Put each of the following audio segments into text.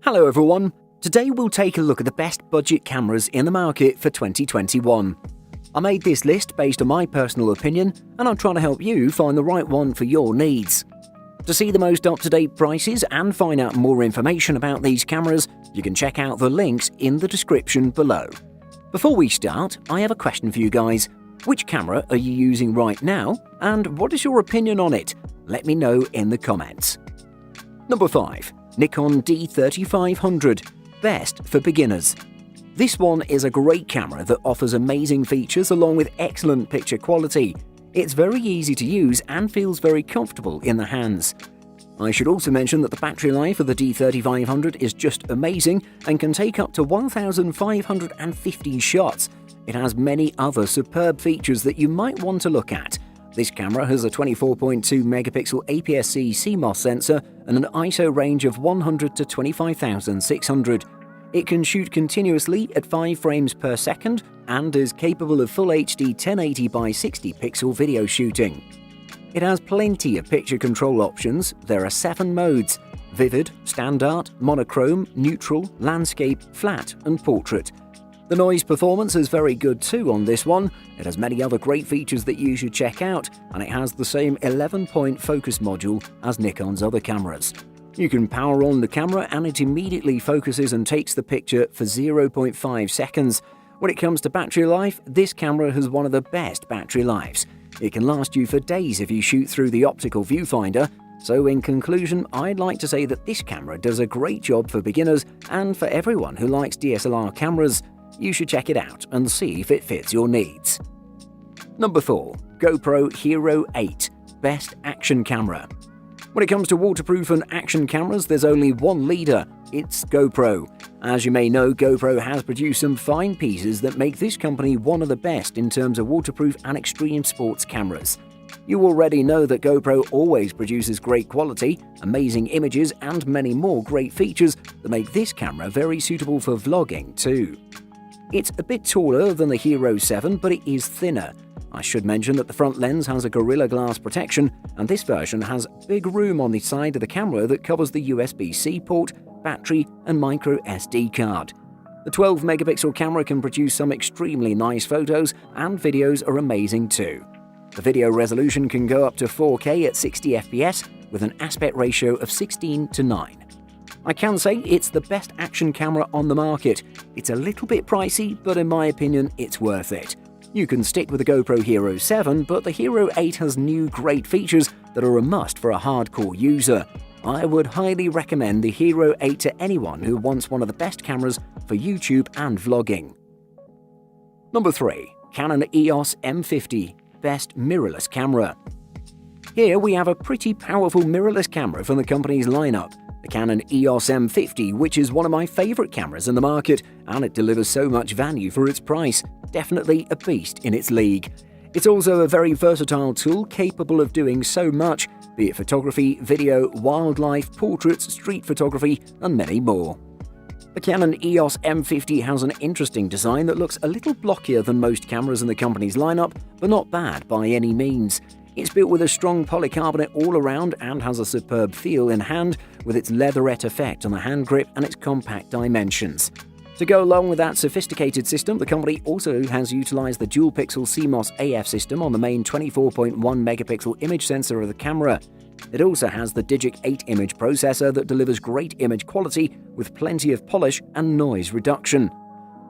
Hello everyone, today we'll take a look at the best budget cameras in the market for 2021. I made this list based on my personal opinion and I'm trying to help you find the right one for your needs. To see the most up-to-date prices and find out more information about these cameras, you can check out the links in the description below. Before we start, I have a question for you guys. Which camera are you using right now and what is your opinion on it? Let me know in the comments. Number 5. Nikon D3500, best for beginners. This one is a great camera that offers amazing features along with excellent picture quality. It's very easy to use and feels very comfortable in the hands. I should also mention that the battery life of the D3500 is just amazing and can take up to 1,550 shots. It has many other superb features that you might want to look at. This camera has a 24.2 megapixel APS-C CMOS sensor and an ISO range of 100 to 25,600. It can shoot continuously at 5 frames per second and is capable of Full HD 1080 by 60 pixel video shooting. It has plenty of picture control options. There are 7 modes: vivid, standard, monochrome, neutral, landscape, flat and portrait. The noise performance is very good too on this one. It has many other great features that you should check out, and it has the same 11-point focus module as Nikon's other cameras. You can power on the camera and it immediately focuses and takes the picture for 0.5 seconds. When it comes to battery life, this camera has one of the best battery lives. It can last you for days if you shoot through the optical viewfinder. So in conclusion, I'd like to say that this camera does a great job for beginners and for everyone who likes DSLR cameras. You should check it out and see if it fits your needs. Number 4. GoPro Hero 8, best action camera. When it comes to waterproof and action cameras, there's only one leader. It's GoPro. As you may know, GoPro has produced some fine pieces that make this company one of the best in terms of waterproof and extreme sports cameras. You already know that GoPro always produces great quality, amazing images and many more great features that make this camera very suitable for vlogging too. It's a bit taller than the Hero 7, but it is thinner. I should mention that the front lens has a Gorilla Glass protection, and this version has big room on the side of the camera that covers the USB-C port, battery, and micro SD card. The 12 megapixel camera can produce some extremely nice photos, and videos are amazing too. The video resolution can go up to 4K at 60 FPS with an aspect ratio of 16:9. I can say it's the best action camera on the market. It's a little bit pricey, but in my opinion, it's worth it. You can stick with the GoPro Hero 7, but the Hero 8 has new great features that are a must for a hardcore user. I would highly recommend the Hero 8 to anyone who wants one of the best cameras for YouTube and vlogging. Number 3. Canon EOS M50, best mirrorless camera. Here we have a pretty powerful mirrorless camera from the company's lineup. The Canon EOS M50, which is one of my favorite cameras in the market, and it delivers so much value for its price. Definitely a beast in its league. It's also a very versatile tool capable of doing so much, be it photography, video, wildlife, portraits, street photography, and many more. The Canon EOS M50 has an interesting design that looks a little blockier than most cameras in the company's lineup, but not bad by any means. It's built with a strong polycarbonate all around and has a superb feel in hand with its leatherette effect on the hand grip and its compact dimensions. To go along with that sophisticated system, the company also has utilized the dual-pixel CMOS AF system on the main 24.1 megapixel image sensor of the camera. It also has the Digic 8 image processor that delivers great image quality with plenty of polish and noise reduction.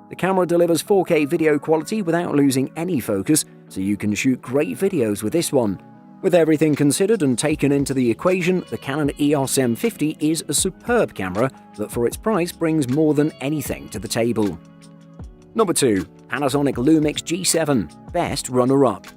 The camera delivers 4K video quality without losing any focus, so you can shoot great videos with this one. With everything considered and taken into the equation, the Canon EOS M50 is a superb camera that for its price brings more than anything to the table. Number 2. Panasonic Lumix G7, best runner-up.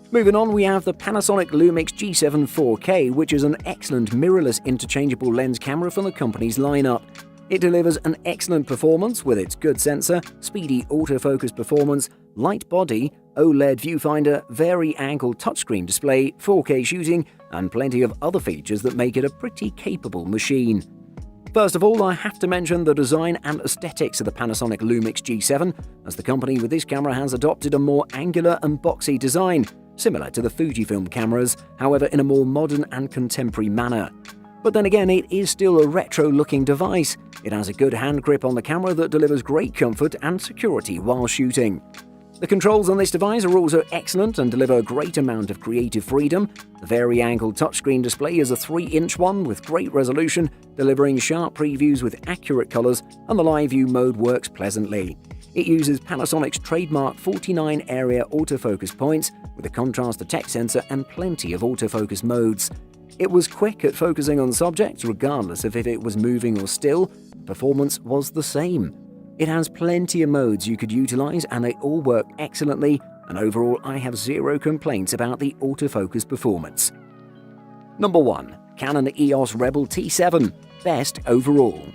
Moving on, we have the Panasonic Lumix G7 4K, which is an excellent mirrorless interchangeable lens camera from the company's lineup. It delivers an excellent performance with its good sensor, speedy autofocus performance, light body, OLED viewfinder, vari-angle touchscreen display, 4K shooting, and plenty of other features that make it a pretty capable machine. First of all, I have to mention the design and aesthetics of the Panasonic Lumix G7, as the company with this camera has adopted a more angular and boxy design, similar to the Fujifilm cameras, however in a more modern and contemporary manner. But then again, it is still a retro-looking device. It has a good hand grip on the camera that delivers great comfort and security while shooting. The controls on this device are also excellent and deliver a great amount of creative freedom. The vari-angle touchscreen display is a 3-inch one with great resolution, delivering sharp previews with accurate colors, and the live view mode works pleasantly. It uses Panasonic's trademark 49 area autofocus points with a contrast detect sensor and plenty of autofocus modes. It was quick at focusing on subjects regardless of if it was moving or still. Performance was the same. It has plenty of modes you could utilize and they all work excellently, and overall I have zero complaints about the autofocus performance. Number 1. Canon EOS Rebel T7. Best overall.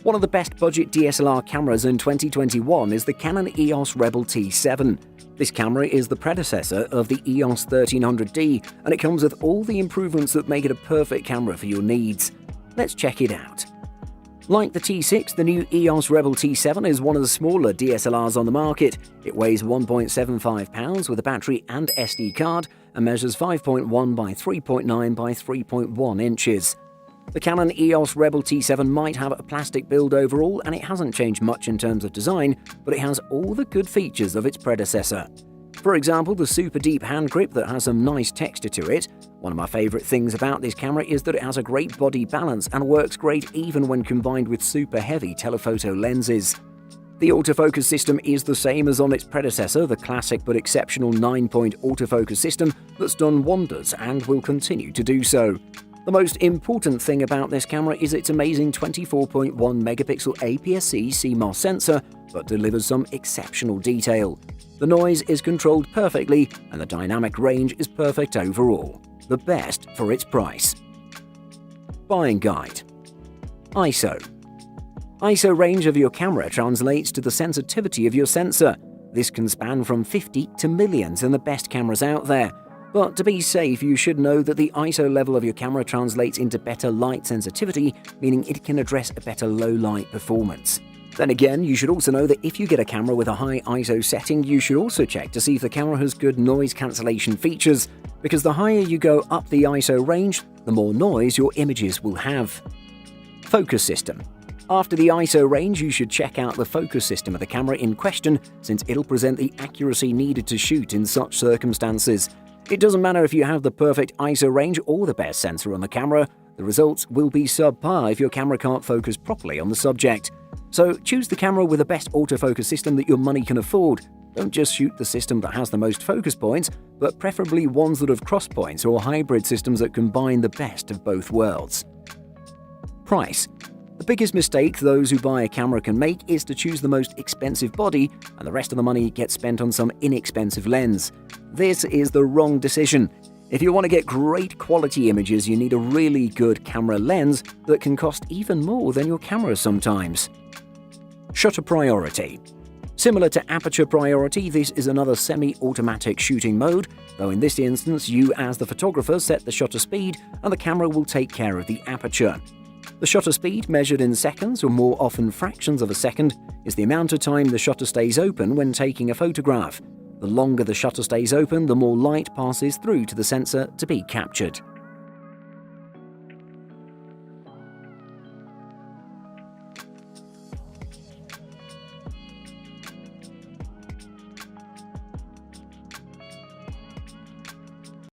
One of the best budget DSLR cameras in 2021 is the Canon EOS Rebel T7. This camera is the predecessor of the EOS 1300D, and it comes with all the improvements that make it a perfect camera for your needs. Let's check it out. Like the T6, the new EOS Rebel T7 is one of the smaller DSLRs on the market. It weighs 1.75 pounds with a battery and SD card and measures 5.1 by 3.9 by 3.1 inches. The Canon EOS Rebel T7 might have a plastic build overall, and it hasn't changed much in terms of design, but it has all the good features of its predecessor. For example, the super deep hand grip that has some nice texture to it. One of my favorite things about this camera is that it has a great body balance and works great even when combined with super heavy telephoto lenses. The autofocus system is the same as on its predecessor, the classic but exceptional 9-point autofocus system that's done wonders and will continue to do so. The most important thing about this camera is its amazing 24.1 megapixel APS-C CMOS sensor that delivers some exceptional detail. The noise is controlled perfectly and the dynamic range is perfect overall. The best for its price. Buying guide. ISO. ISO range of your camera translates to the sensitivity of your sensor. This can span from 50 to millions in the best cameras out there. But to be safe, you should know that the ISO level of your camera translates into better light sensitivity, meaning it can address a better low light performance. Then again, you should also know that if you get a camera with a high ISO setting, you should also check to see if the camera has good noise cancellation features, because the higher you go up the ISO range, the more noise your images will have. Focus system. After the ISO range, you should check out the focus system of the camera in question, since it'll present the accuracy needed to shoot in such circumstances. It doesn't matter if you have the perfect ISO range or the best sensor on the camera, the results will be subpar if your camera can't focus properly on the subject. So choose the camera with the best autofocus system that your money can afford. Don't just shoot the system that has the most focus points, but preferably ones that have cross points or hybrid systems that combine the best of both worlds. Price. The biggest mistake those who buy a camera can make is to choose the most expensive body and the rest of the money gets spent on some inexpensive lens. This is the wrong decision. If you want to get great quality images, you need a really good camera lens that can cost even more than your camera sometimes. Shutter priority. Similar to aperture priority, this is another semi-automatic shooting mode, though in this instance you as the photographer set the shutter speed and the camera will take care of the aperture. The shutter speed, measured in seconds or more often fractions of a second, is the amount of time the shutter stays open when taking a photograph. The longer the shutter stays open, the more light passes through to the sensor to be captured.